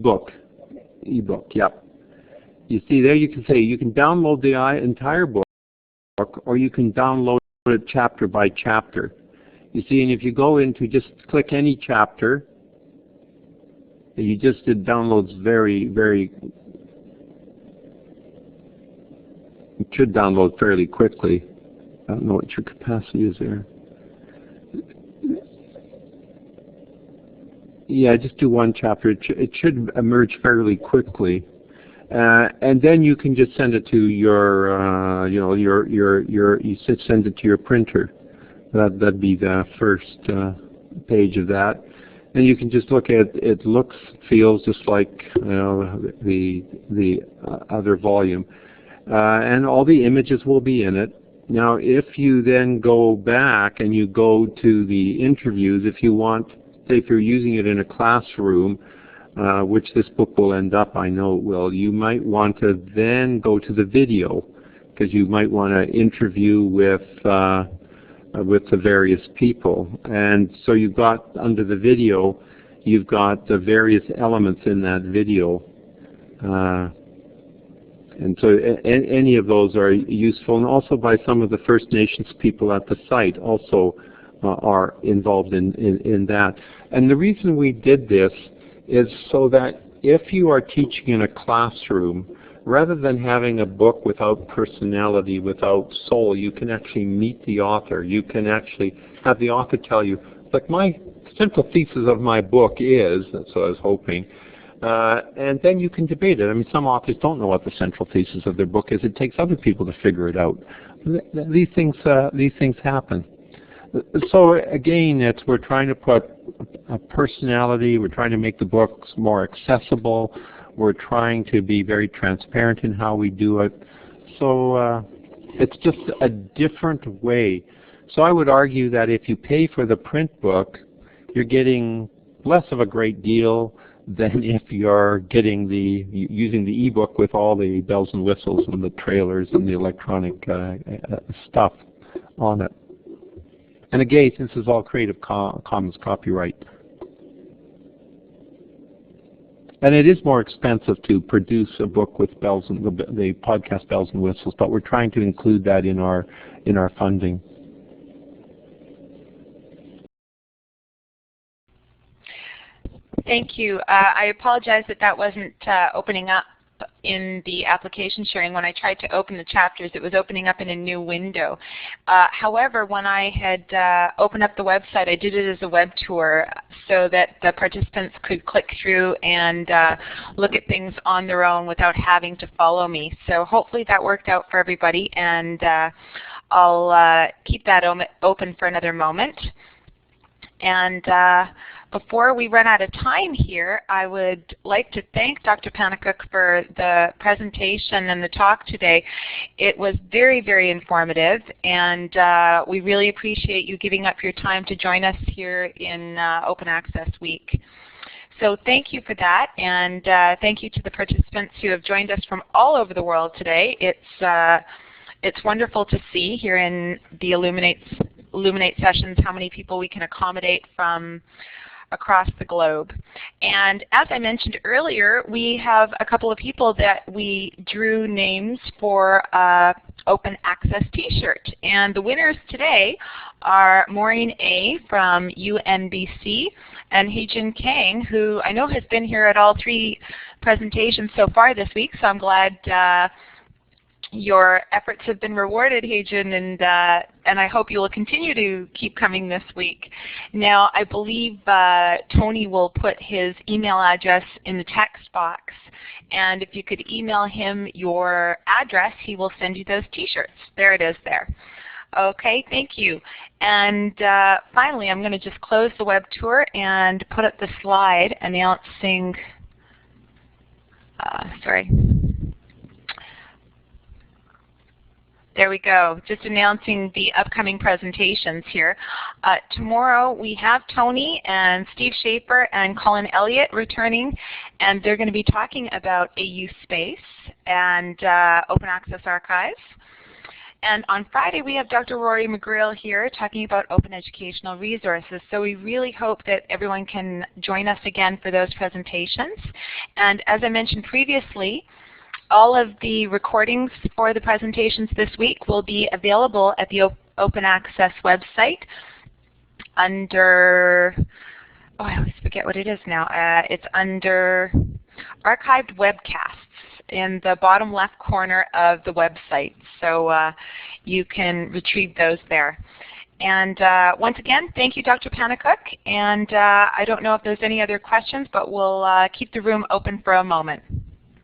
book. Ebook, yep. You see there you can say you can download the entire book, or you can download it chapter by chapter. You see, and if you go into just click any chapter, you just did downloads it should download fairly quickly. I don't know what your capacity is there. Yeah, just do one chapter. It should emerge fairly quickly, and then you can just send it to your, you send it to your printer. That'd be the first page of that, and you can just look at it. Looks, feels just like the other volume, and all the images will be in it. Now, if you then go back and you go to the interviews, if you want. If you're using it in a classroom, which this book will end up, I know it will, you might want to then go to the video, because you might want to interview with the various people. And so you've got, under the video, you've got the various elements in that video. And so any of those are useful, and also by some of the First Nations people at the site also are involved in that. And the reason we did this is so that if you are teaching in a classroom, rather than having a book without personality, without soul, you can actually meet the author. You can actually have the author tell you, like, my central thesis of my book is, that's what I was hoping, and then you can debate it. I mean, some authors don't know what the central thesis of their book is. It takes other people to figure it out. These things happen. So again, we're trying to put a personality, we're trying to make the books more accessible, we're trying to be very transparent in how we do it. So it's just a different way. So I would argue that if you pay for the print book, you're getting less of a great deal than if you're using the ebook with all the bells and whistles and the trailers and the electronic stuff on it. And again, this is all Creative Commons copyright. And it is more expensive to produce a book with bells and the podcast bells and whistles, but we're trying to include that in our funding. Thank you. I apologize that wasn't opening up in the application sharing. When I tried to open the chapters, it was opening up in a new window. However, when I had opened up the website, I did it as a web tour so that the participants could click through and look at things on their own without having to follow me. So hopefully that worked out for everybody, and I'll keep that open for another moment. And before we run out of time here, I would like to thank Dr. Panekuk for the presentation and the talk today. It was very, very informative, and we really appreciate you giving up your time to join us here in Open Access Week. So thank you for that, and thank you to the participants who have joined us from all over the world today. It's wonderful to see here in the Illuminate sessions how many people we can accommodate from across the globe. And as I mentioned earlier, we have a couple of people that we drew names for Open Access t-shirt. And the winners today are Maureen A. from UNBC and Heejin Kang, who I know has been here at all 3 presentations so far this week, so I'm glad your efforts have been rewarded, Heejin, and I hope you will continue to keep coming this week. Now, I believe Tony will put his email address in the text box, and if you could email him your address, he will send you those t-shirts. There it is there. Okay, thank you. And finally, I'm going to just close the web tour and put up the slide announcing, There we go. Just announcing the upcoming presentations here. Tomorrow we have Tony and Steve Schaefer and Colin Elliott returning, and they're going to be talking about AU Space and Open Access Archives. And on Friday, we have Dr. Rory McGreal here talking about open educational resources. So we really hope that everyone can join us again for those presentations. And as I mentioned previously, all of the recordings for the presentations this week will be available at the Open Access website under, oh, I always forget what it is now. It's under Archived Webcasts in the bottom left corner of the website. So you can retrieve those there. And once again, thank you, Dr. Pannecook. And I don't know if there's any other questions, but we'll keep the room open for a moment.